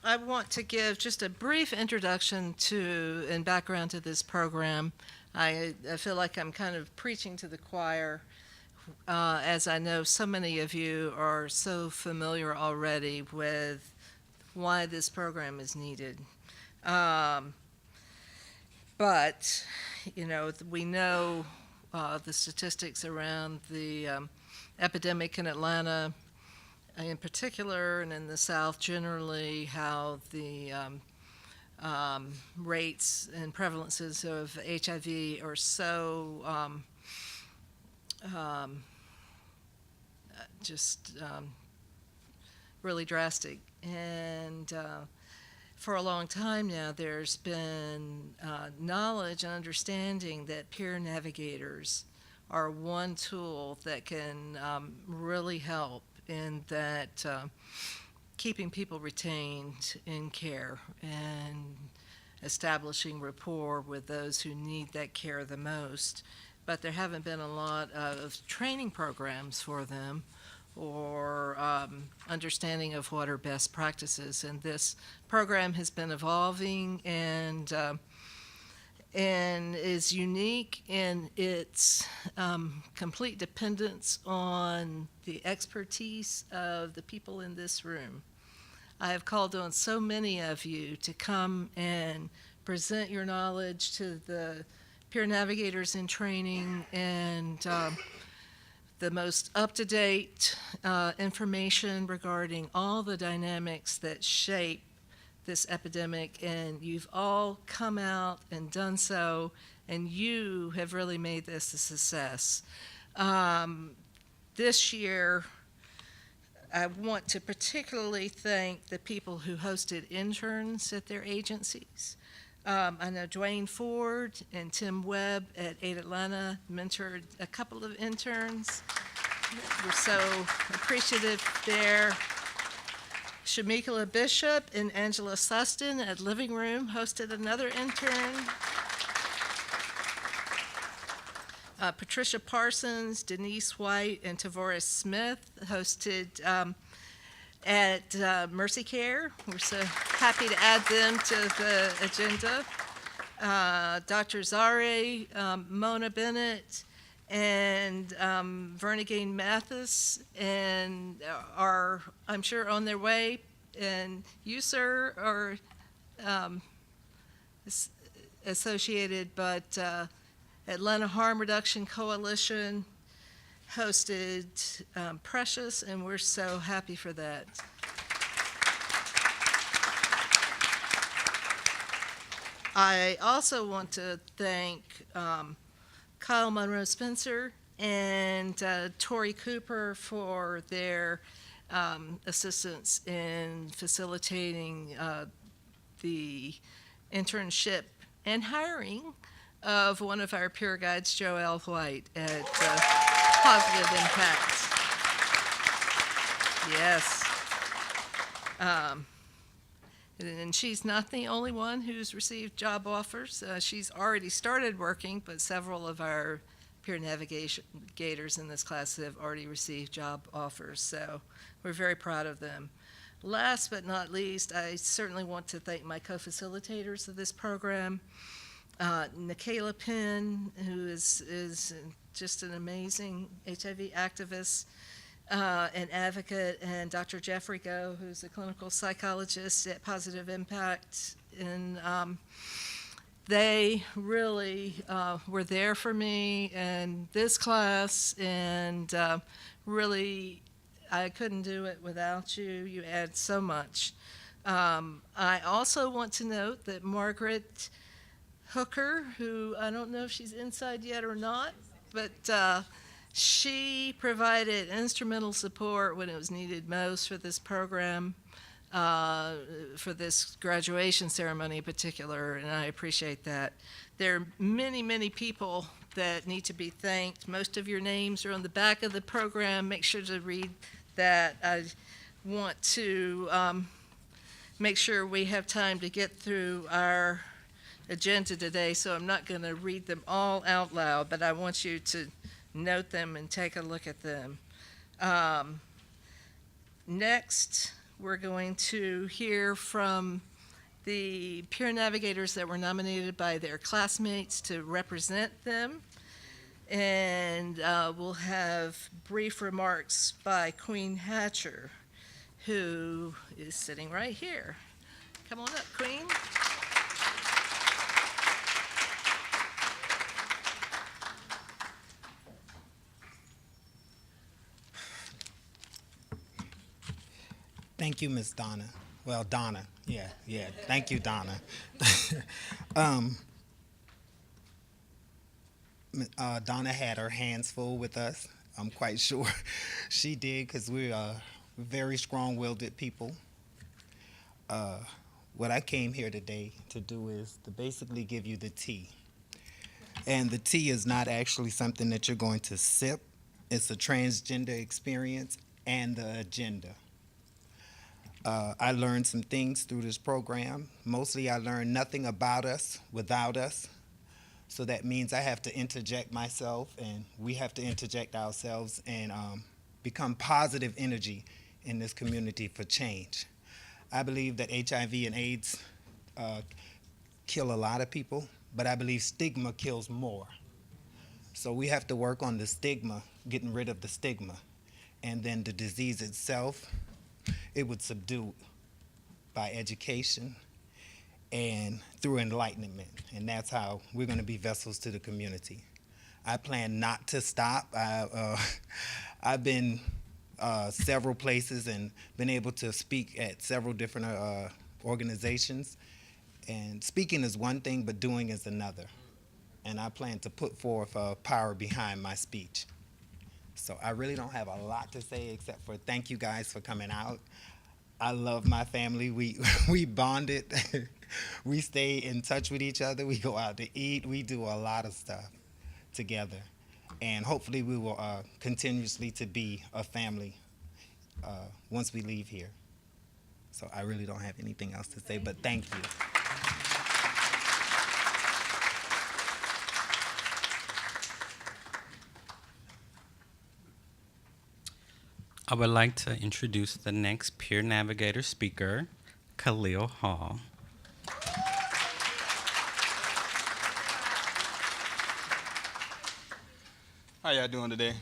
I want to give just a brief introduction to and background to this program. I feel like I'm kind of preaching to the choir, as I know so many of you are so familiar already with why this program is needed. But, we know the statistics around the epidemic in Atlanta in particular, and in the South generally, how the rates and prevalences of HIV are so really drastic. And for a long time now, there's been knowledge and understanding that peer navigators are one tool that can really help in that keeping people retained in care and establishing rapport with those who need that care the most. But there haven't been a lot of training programs for them or understanding of what are best practices. And this program has been evolving and is unique in its complete dependence on the expertise of the people in this room. I have called on so many of you to come and present your knowledge to the peer navigators in training and the most up-to-date information regarding all the dynamics that shape this epidemic, and you've all come out and done so, and you have really made this a success. This year, I want to particularly thank the people who hosted interns at their agencies. I know Dwayne Ford and Tim Webb at 8 Atlanta mentored a couple of interns. We're so appreciative there. Shamikala Bishop and Angela Sustin at Living Room hosted another intern. Patricia Parsons, Denise White, and Tavoris Smith hosted at Mercy Care. We're so happy to add them to the agenda. Dr. Zare, Mona Bennett, and Vernagain Mathis, and are, I'm sure, on their way. And you, sir, are associated, but Atlanta Harm Reduction Coalition hosted Precious, and we're so happy for that. I also want to thank Kyle Monroe Spencer and Tori Cooper for their assistance in facilitating the internship and hiring of one of our peer guides, Joelle White, at Positive Impact. Yes. And she's not the only one who's received job offers. She's already started working, but several of our peer navigators in this class have already received job offers, so we're very proud of them. Last but not least, I certainly want to thank my co-facilitators of this program, Kayla Penn, who is just an amazing HIV activist and advocate, and Dr. Jeffrey Go, who's a clinical psychologist at Positive Impact. And they really were there for me in this class, and really, I couldn't do it without you. You add so much. I also want to note that Margaret Hooker, who I don't know if she's inside yet or not, but she provided instrumental support when it was needed most for this program, for this graduation ceremony in particular, and I appreciate that. There are many, many people that need to be thanked. Most of your names are on the back of the program. Make sure to read that. I want to make sure we have time to get through our agenda today, so I'm not going to read them all out loud, but I want you to note them and take a look at them. Next, we're going to hear from the peer navigators that were nominated by their classmates to represent them. And we'll have brief remarks by Queen Hatcher, who is sitting right here. Come on up, Queen. Thank you, Miss Donna. Well, Donna. Yeah. Thank you, Donna. Donna had her hands full with us. I'm quite sure she did, because we're very strong-willed people. What I came here today to do is to basically give you the tea. And the tea is not actually something that you're going to sip. It's a transgender experience and the agenda. I learned some things through this program. Mostly I learned nothing about us without us. So that means I have to interject myself, and we have to interject ourselves and become positive energy in this community for change. I believe that HIV and AIDS kill a lot of people, but I believe stigma kills more. So we have to work on the stigma, getting rid of the stigma. And then the disease itself, it would subdue by education and through enlightenment. And that's how we're going to be vessels to the community. I plan not to stop. I've been several places and been able to speak at several different organizations. And speaking is one thing, but doing is another. And I plan to put forth power behind my speech. So I really don't have a lot to say except for thank you guys for coming out. I love my family. We bonded. We stay in touch with each other. We go out to eat. We do a lot of stuff together. And hopefully we will continuously to be a family once we leave here. So I really don't have anything else to say, but thank you. I would like to introduce the next Peer Navigator speaker, Khalil Hall. How y'all doing today?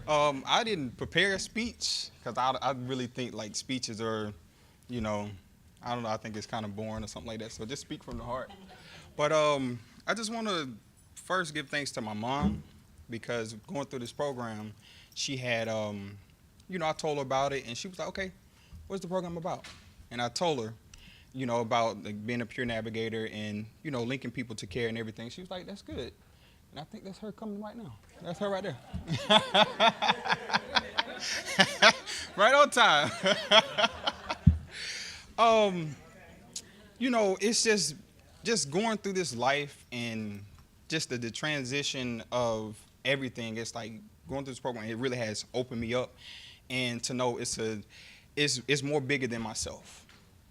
I didn't prepare a speech because I really think like speeches are, I don't know, I think it's kind of boring or something like that. So just speak from the heart. But I just want to first give thanks to my mom, because going through this program, she had, I told her about it, and she was like, okay, what's the program about? And I told her, about like, being a peer navigator and, linking people to care and everything. She was like, that's good. And I think that's her coming right now. That's her right there. Right on time. It's just going through this life and just the transition of everything. It's like going through this program, it really has opened me up. And to know it's more bigger than myself.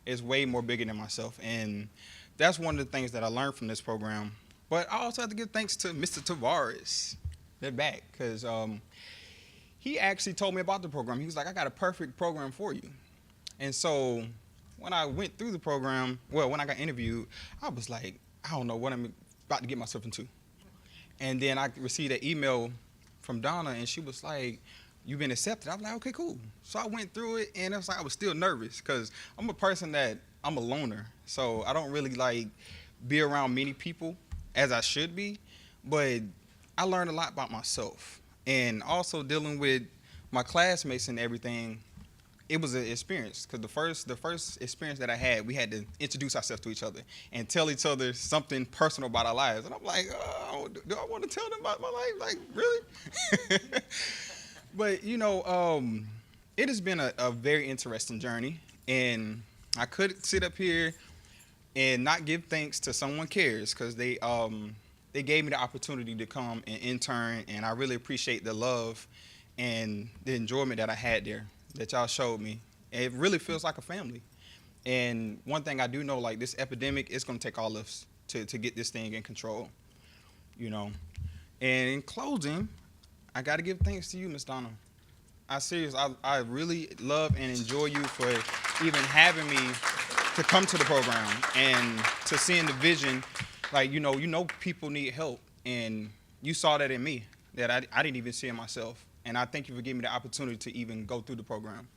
It's way more bigger than myself. And that's one of the things that I learned from this program. But I also have to give thanks to Mr. Tavares. They're back, because he actually told me about the program. He was like, I got a perfect program for you. And so when I went through the program, when I got interviewed, I was like, I don't know what I'm about to get myself into. And then I received an email from Donna, and she was like, you've been accepted. I was like, okay, cool. So I went through it, and I was still nervous, because I'm a person that I'm a loner. So I don't really like be around many people as I should be, but I learned a lot about myself. And also dealing with my classmates and everything, it was an experience, because the first experience that I had, we had to introduce ourselves to each other and tell each other something personal about our lives. And I'm like, oh, do I want to tell them about my life? Like, really? But, it has been a very interesting journey, and I could sit up here and not give thanks to Someone Cares, because they gave me the opportunity to come and intern, and I really appreciate the love and the enjoyment that I had there, that y'all showed me. And it really feels like a family. And one thing I do know, like this epidemic, it's going to take all of us to get this thing in control, And in closing, I got to give thanks to you, Miss Donna. I really love and enjoy you for even having me to come to the program and to seeing the vision. Like, you know people need help, and you saw that in me that I didn't even see in myself. And I thank you for giving me the opportunity to even go through the program.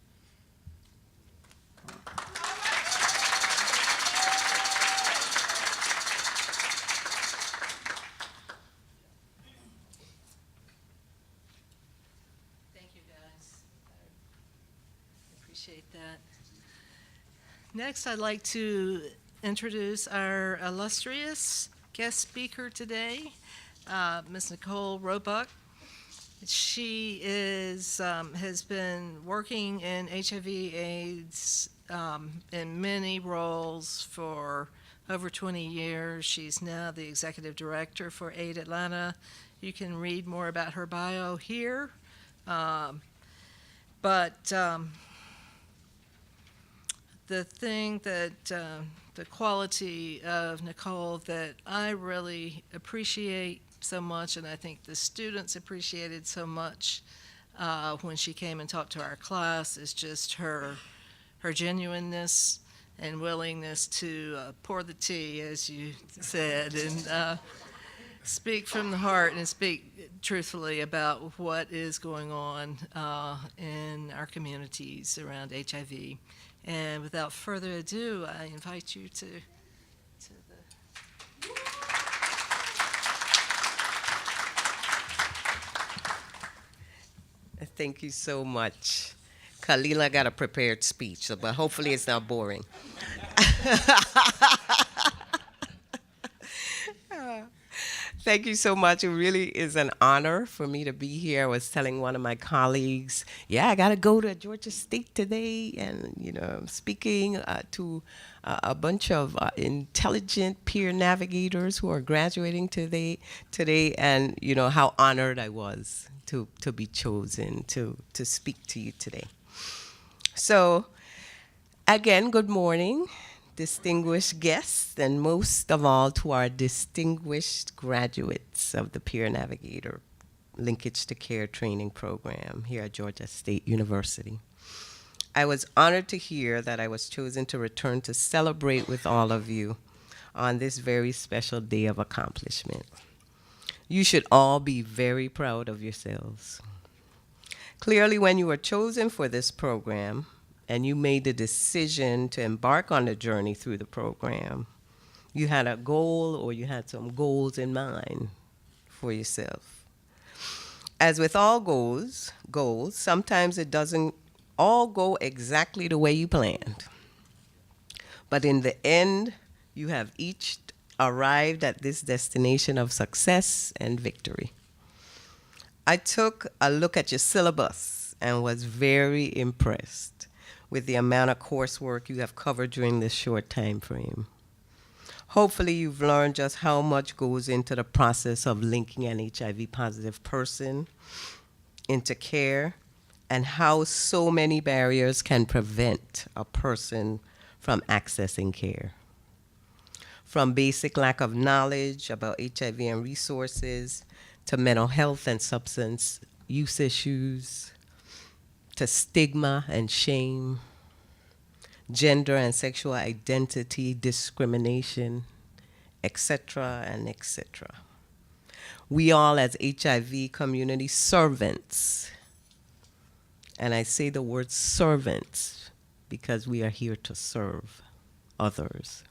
Thank you, guys. I appreciate that. Next, I'd like to introduce our illustrious guest speaker today, Ms. Nicole Roebuck. She has been working in HIV/AIDS in many roles for over 20 years. She's now the executive director for AIDS Atlanta. You can read more about her bio here. The thing that, the quality of Nicole that I really appreciate so much, and I think the students appreciated so much when she came and talked to our class, is just her genuineness and willingness to pour the tea, as you said, and speak from the heart and speak truthfully about what is going on in our communities around HIV. And without further ado, I invite you to the... Thank you so much. Kalila got a prepared speech, but hopefully it's not boring. Thank you so much. It really is an honor for me to be here. I was telling one of my colleagues, yeah, I got to go to Georgia State today, and I'm speaking to a bunch of intelligent peer navigators who are graduating today, and how honored I was to be chosen to speak to you today. So, again, good morning, distinguished guests, and most of all to our distinguished graduates of the Peer Navigator Linkage to Care training program here at Georgia State University. I was honored to hear that I was chosen to return to celebrate with all of you on this very special day of accomplishment. You should all be very proud of yourselves. Clearly, when you were chosen for this program, and you made the decision to embark on the journey through the program, you had a goal, or you had some goals in mind for yourself. As with all goals, sometimes it doesn't all go exactly the way you planned. But in the end, you have each arrived at this destination of success and victory. I took a look at your syllabus and was very impressed with the amount of coursework you have covered during this short time frame. Hopefully you've learned just how much goes into the process of linking an HIV-positive person into care, and how so many barriers can prevent a person from accessing care. From basic lack of knowledge about HIV and resources, to mental health and substance use issues, to stigma and shame, gender and sexual identity discrimination, etc., and etc. We all as HIV community servants, and I say the word servants because we are here to serve others,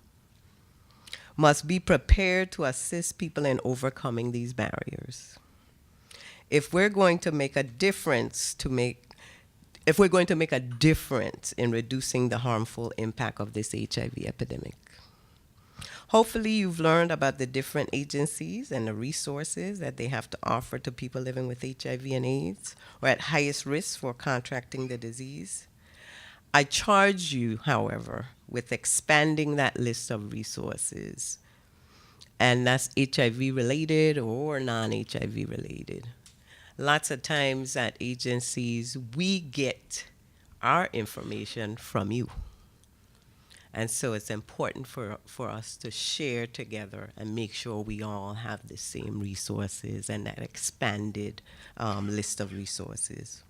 must be prepared to assist people in overcoming these barriers. If we're going to make a difference in reducing the harmful impact of this HIV epidemic. Hopefully you've learned about the different agencies and the resources that they have to offer to people living with HIV and AIDS, or at highest risk for contracting the disease. I charge you, however, with expanding that list of resources, and that's HIV related or non-HIV related. Lots of times at agencies, we get our information from you. And so it's important for us to share together and make sure we all have the same resources and that expanded list of resources.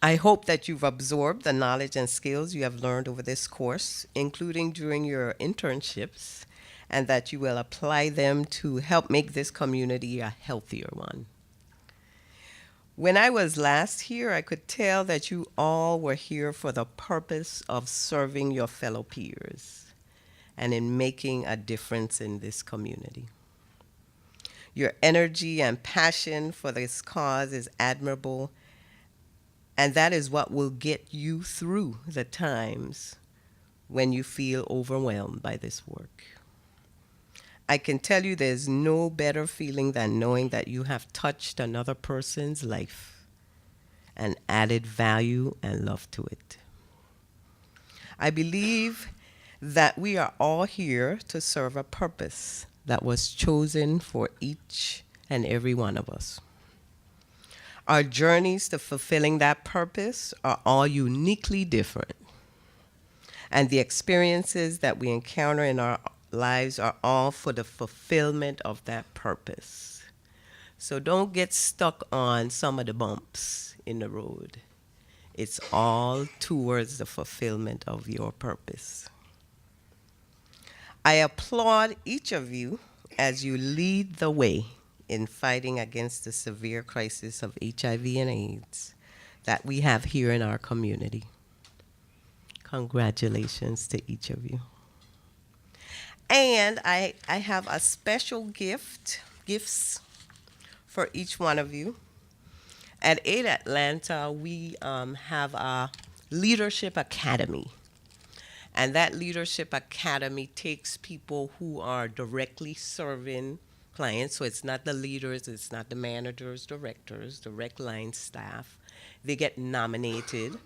I hope that you've absorbed the knowledge and skills you have learned over this course, including during your internships, and that you will apply them to help make this community a healthier one. When I was last here, I could tell that you all were here for the purpose of serving your fellow peers and in making a difference in this community. Your energy and passion for this cause is admirable, and that is what will get you through the times when you feel overwhelmed by this work. I can tell you there's no better feeling than knowing that you have touched another person's life and added value and love to it. I believe that we are all here to serve a purpose that was chosen for each and every one of us. Our journeys to fulfilling that purpose are all uniquely different, and the experiences that we encounter in our lives are all for the fulfillment of that purpose. So don't get stuck on some of the bumps in the road. It's all towards the fulfillment of your purpose. I applaud each of you as you lead the way in fighting against the severe crisis of HIV and AIDS that we have here in our community. Congratulations to each of you. And I have a special gifts for each one of you. At AID Atlanta, we have a Leadership Academy. And that Leadership Academy takes people who are directly serving clients. So it's not the leaders, it's not the managers, directors, direct line staff. They get nominated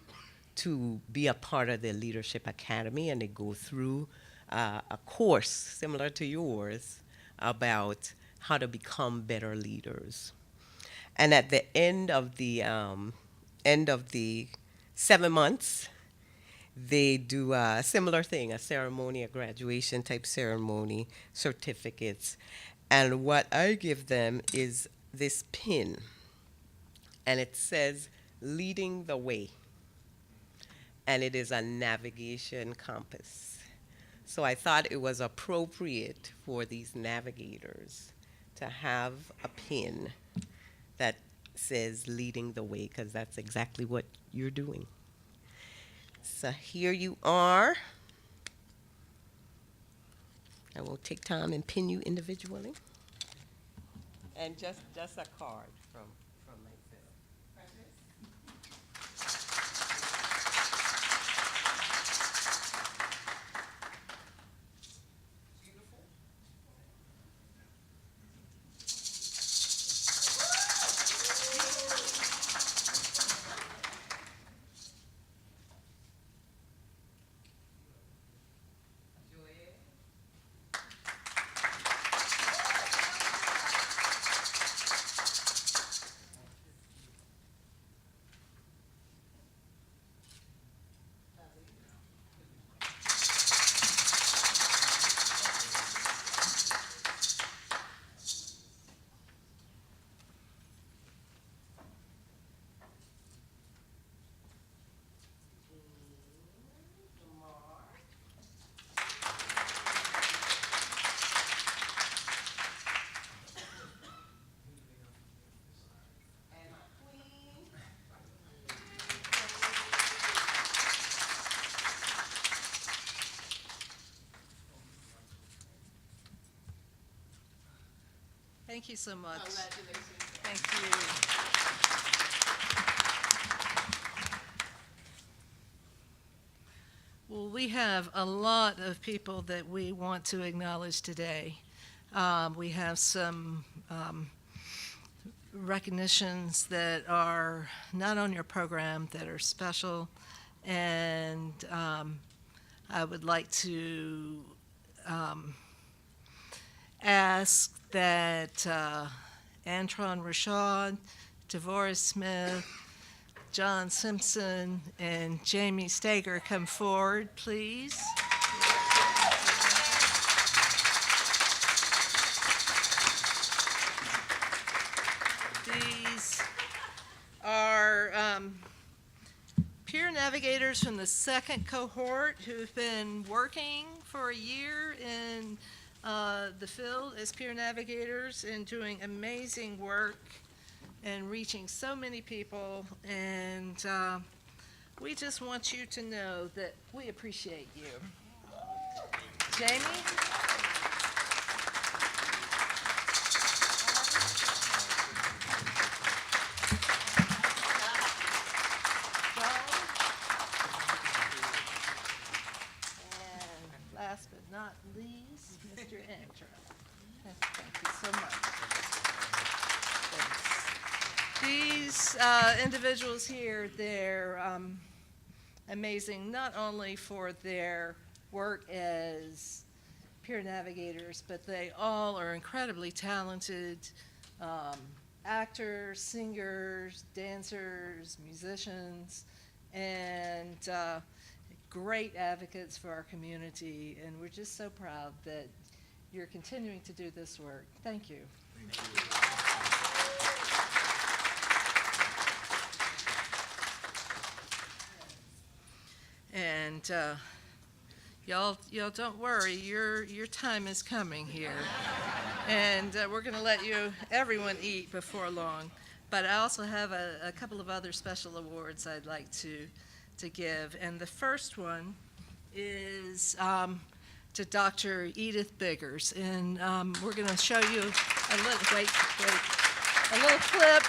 to be a part of the Leadership Academy, and they go through a course similar to yours about how to become better leaders. And at the end of the 7 months, they do a similar thing, a ceremony, a graduation type ceremony, certificates. And what I give them is this pin, and it says "Leading the Way," and it is a navigation compass. So I thought it was appropriate for these navigators to have a pin that says "Leading the Way," because that's exactly what you're doing. So here you are. I will take time and pin you individually. And just a card from myself. Beautiful. Thank you so much. Congratulations. Thank you. Well, we have a lot of people that we want to acknowledge today. We have some recognitions that are not on your program that are special, and I would like to ask that Antron Rashad, Devorah Smith, John Simpson, and Jamie Stager come forward, please. These are Navigators from the second cohort who've been working for a year in the field as peer navigators and doing amazing work and reaching so many people. And we just want you to know that we appreciate you. Jamie? And last but not least, Mr. Antra. Thank you so much. Thanks. These individuals here, they're amazing not only for their work as peer navigators, but they all are incredibly talented actors, singers, dancers, musicians, and great advocates for our community. And we're just so proud that you're continuing to do this work. Thank you. And y'all don't worry, your time is coming here. And we're going to let everyone eat before long. But I also have a couple of other special awards I'd like to give. And the first one is to Dr. Edith Biggers. And we're going to show you a little clip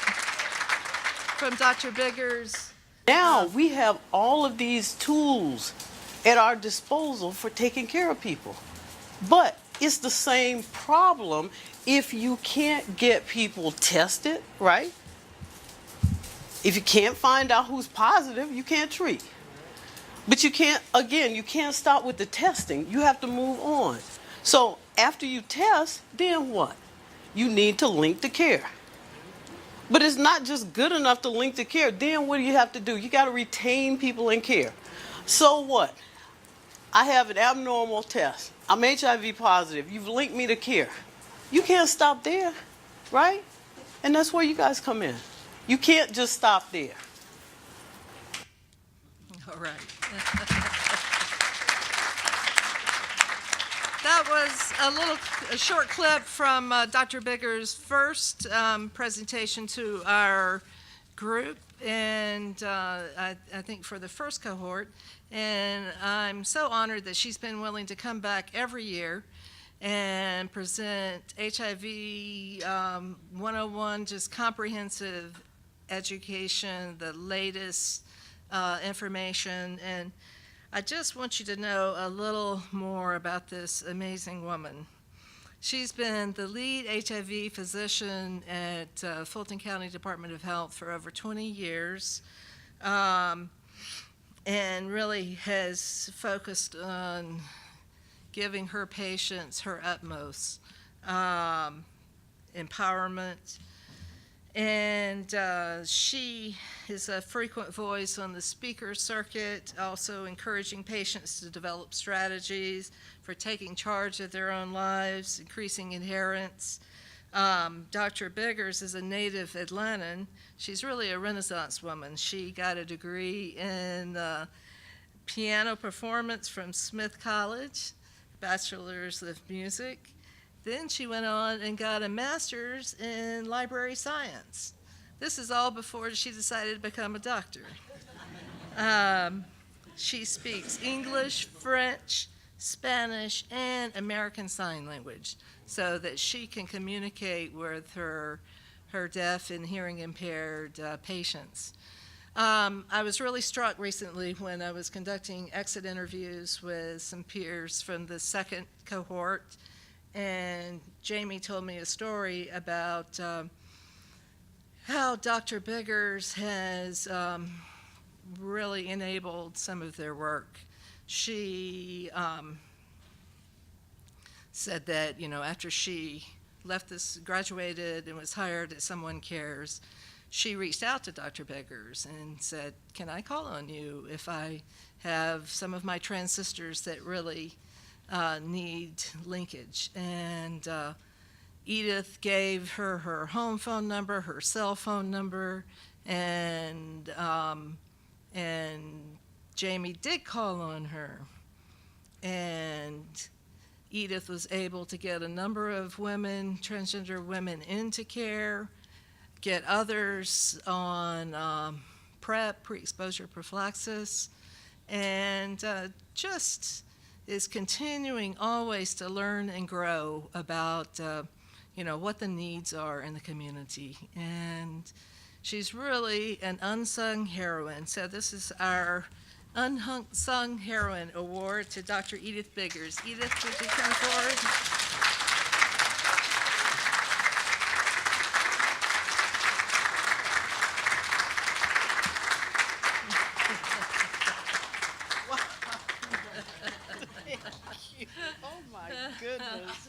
from Dr. Biggers. Now we have all of these tools at our disposal for taking care of people. But it's the same problem if you can't get people tested, right? If you can't find out who's positive, you can't treat. But you can't stop with the testing. You have to move on. So after you test, then what? You need to link to care. But it's not just good enough to link to care. Then what do you have to do? You got to retain people in care. So what? I have an abnormal test. I'm HIV positive. You've linked me to care. You can't stop there, right? And that's where you guys come in. You can't just stop there. All right. That was a short clip from Dr. Biggers' first presentation to our group, and I think for the first cohort. And I'm so honored that she's been willing to come back every year and present HIV 101, just comprehensive education, the latest information. And I just want you to know a little more about this amazing woman. She's been the lead HIV physician at Fulton County Department of Health for over 20 years, and really has focused on giving her patients her utmost empowerment. And she is a frequent voice on the speaker circuit, also encouraging patients to develop strategies for taking charge of their own lives, increasing adherence. Dr. Biggers is a native Atlantan. She's really a Renaissance woman. She got a degree in piano performance from Smith College, bachelor's of music. Then she went on and got a master's in library science. This is all before she decided to become a doctor. She speaks English, French, Spanish, and American Sign Language so that she can communicate with her deaf and hearing impaired patients. I was really struck recently when I was conducting exit interviews with some peers from the second cohort, and Jamie told me a story about how Dr. Biggers has really enabled some of their work. She said that, after she graduated and was hired at Someone Cares, she reached out to Dr. Biggers and said, "Can I call on you if I have some of my trans sisters that really need linkage?" And Edith gave her home phone number, her cell phone number, and Jamie did call on her, and Edith was able to get a number of women, transgender women, into care, get others on pre-exposure prophylaxis, and just is continuing always to learn and grow about what the needs are in the community. And she's really an unsung heroine. So this is our Unsung Heroine Award to Dr. Edith Biggers. Edith, would you come forward? Oh my goodness.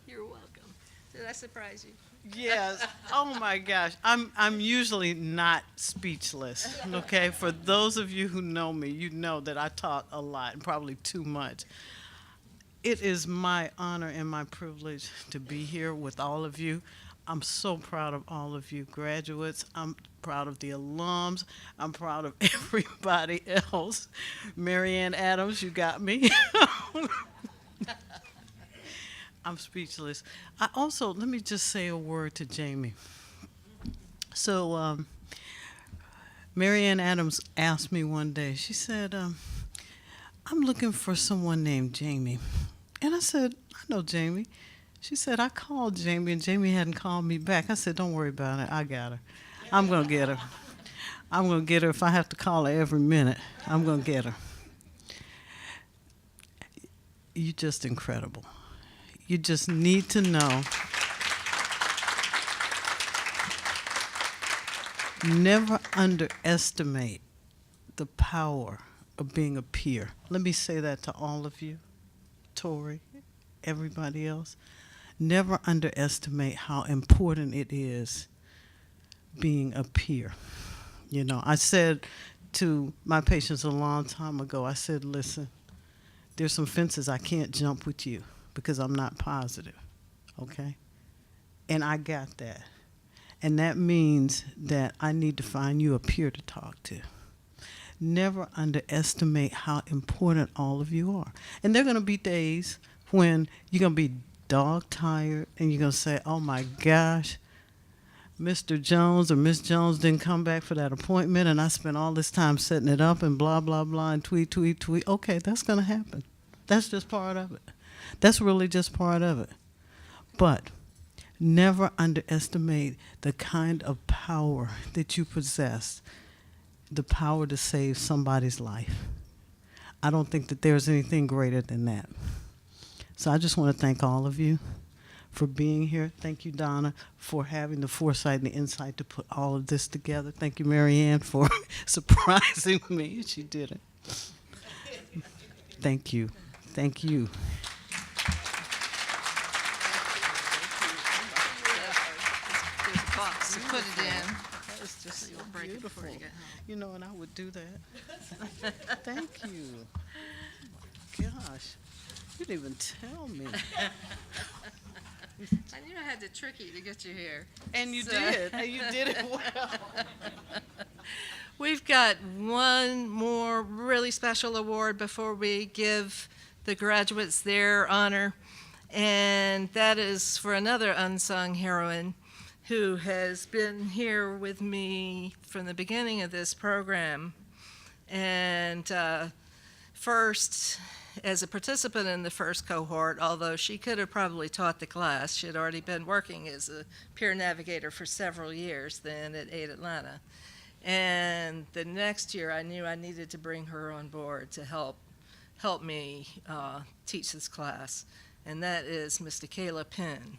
You're welcome. Did I surprise you? Yes. Oh my gosh. I'm usually not speechless. Okay. For those of you who know me, you know that I talk a lot and probably too much. It is my honor and my privilege to be here with all of you. I'm so proud of all of you graduates. I'm proud of the alums. I'm proud of everybody else. Marianne Adams, you got me. I'm speechless. Let me just say a word to Jamie. So, Marianne Adams asked me one day, she said, I'm looking for someone named Jamie. And I said, I know Jamie. She said, I called Jamie and Jamie hadn't called me back. I said, don't worry about it. I got her. I'm going to get her. I'm going to get her. If I have to call her every minute, I'm going to get her. You're just incredible. You just need to know. Never underestimate the power of being a peer. Let me say that to all of you, Tori, everybody else. Never underestimate how important it is being a peer. You know, I said to my patients a long time ago, I said, listen, there's some fences I can't jump with you because I'm not positive, okay? And I got that. And that means that I need to find you a peer to talk to. Never underestimate how important all of you are. And there are going to be days when you're going to be dog tired and you're going to say, oh my gosh, Mr. Jones or Miss Jones didn't come back for that appointment and I spent all this time setting it up and blah, blah, blah, and tweet, tweet, tweet. Okay, that's going to happen. That's just part of it. That's really just part of it. But never underestimate the kind of power that you possess, the power to save somebody's life. I don't think that there's anything greater than that. So I just want to thank all of you for being here. Thank you, Donna, for having the foresight and the insight to put all of this together. Thank you, Marianne, for surprising me. She did it. Thank you. Thank you. There's a box to put it in. That was just so You'll break it before beautiful. you get home. You know, and I would do that. Thank you. Gosh, you didn't even tell me. I knew I had to trick you to get you here. And you So- did. And you did it well. We've got one more really special award before we give the graduates their honor, and that is for another unsung heroine who has been here with me from the beginning of this program. And first, as a participant in the first cohort, although she could have probably taught the class, she had already been working as a peer navigator for several years then at 8 Atlanta. And the next year, I knew I needed to bring her on board to help me teach this class, and that is Mr. Kayla Penn.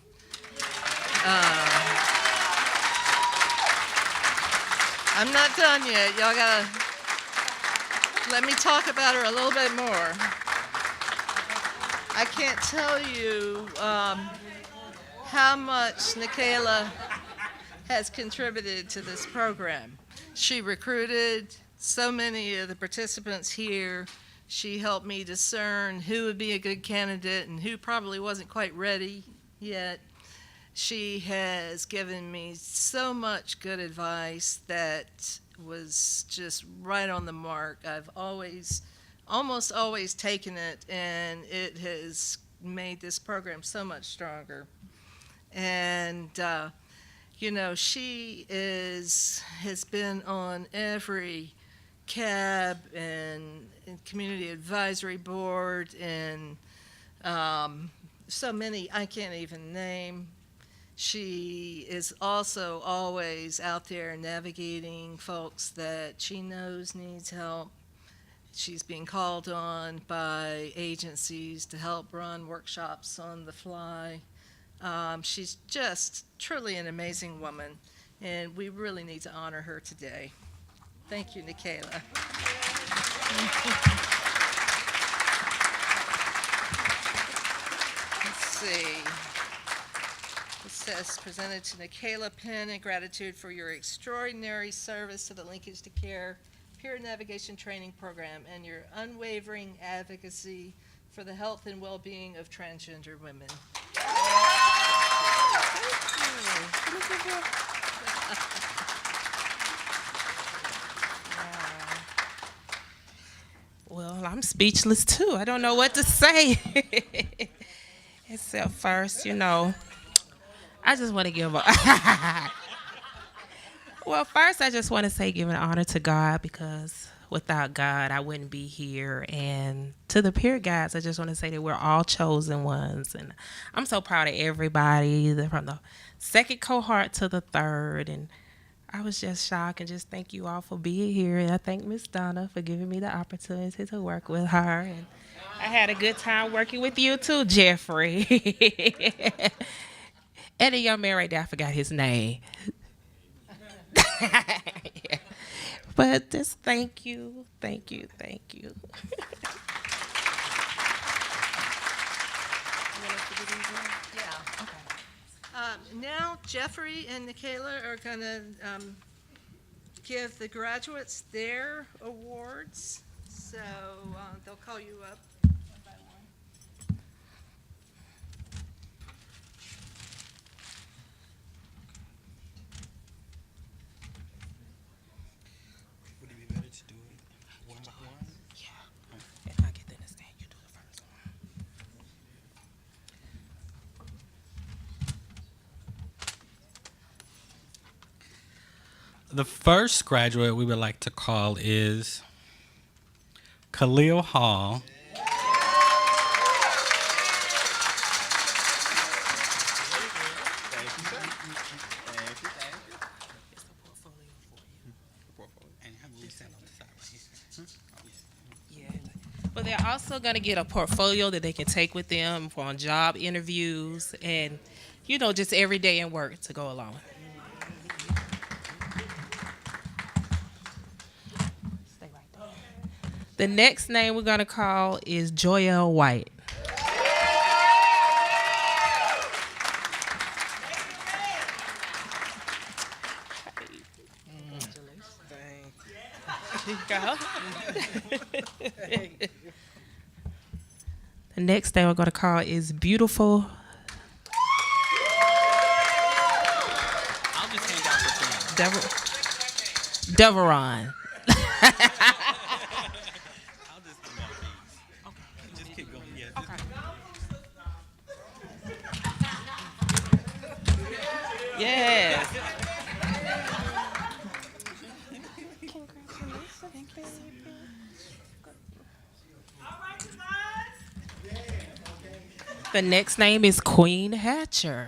I'm not done yet. Y'all gotta let me talk about her a little bit more. I can't tell you how much Nikayla has contributed to this program. She recruited so many of the participants here. She helped me discern who would be a good candidate and who probably wasn't quite ready yet. She has given me so much good advice that was just right on the mark. I've almost always taken it, and it has made this program so much stronger. And she has been on every CAB and community advisory board and so many I can't even name. She is also always out there navigating folks that she knows needs help. She's being called on by agencies to help run workshops on the fly. She's just truly an amazing woman, and we really need to honor her today. Thank you, Kayla. Let's see. It says, presented to Kayla Penn in gratitude for your extraordinary service to the Linkage to Care Peer Navigation Training Program and your unwavering advocacy for the health and well-being of transgender women. Well, I'm speechless too. I don't know what to say. Except first, I just want to give well, first I just want to say give an honor to God, because without God, I wouldn't be here. And to the peer guides, I just want to say that we're all chosen ones. And I'm so proud of everybody from the second cohort to the third. And I was just shocked, and just thank you all for being here. And I thank Miss Donna for giving me the opportunity to work with her. And I had a good time working with you too, Jeffrey. And the young man right there, I forgot his name. Yeah. But just thank you. Yeah. Now Jeffrey and Kayla are going to give the graduates their awards. So they'll call you up one by one. Would it be better to do it one by one? Yeah. And I get to understand. You do the first one. The first graduate we would like to call is Khalil Hall. Thank you, sir. Thank you. It's the portfolio for you. And have we stand on the side right here? Yeah. But they're also going to get a portfolio that they can take with them for on job interviews and, just every day in work to go along. Stay right there. The next name we're going to call is Joelle White. The next thing we're going to call is Beautiful. I'll just hand out the thing. Deveron. I'll just hand out these. Okay. Just keep going. Yeah. Yes. The next name is Queen Hatcher.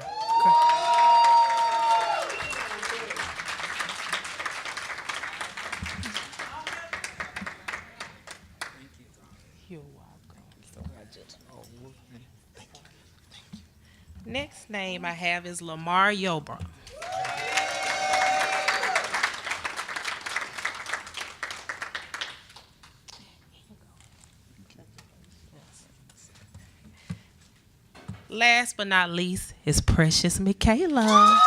You're welcome. Next name I have is Lamar Yobra. Last but not least is Precious Michaela.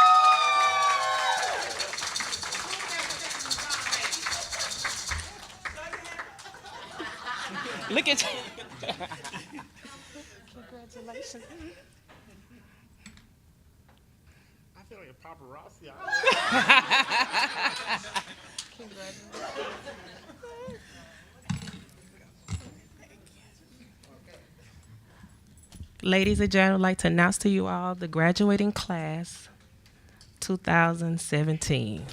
Look at you. Congratulations. I feel like a paparazzi. Ladies and gentlemen, I'd like to announce to you all the graduating class 2017.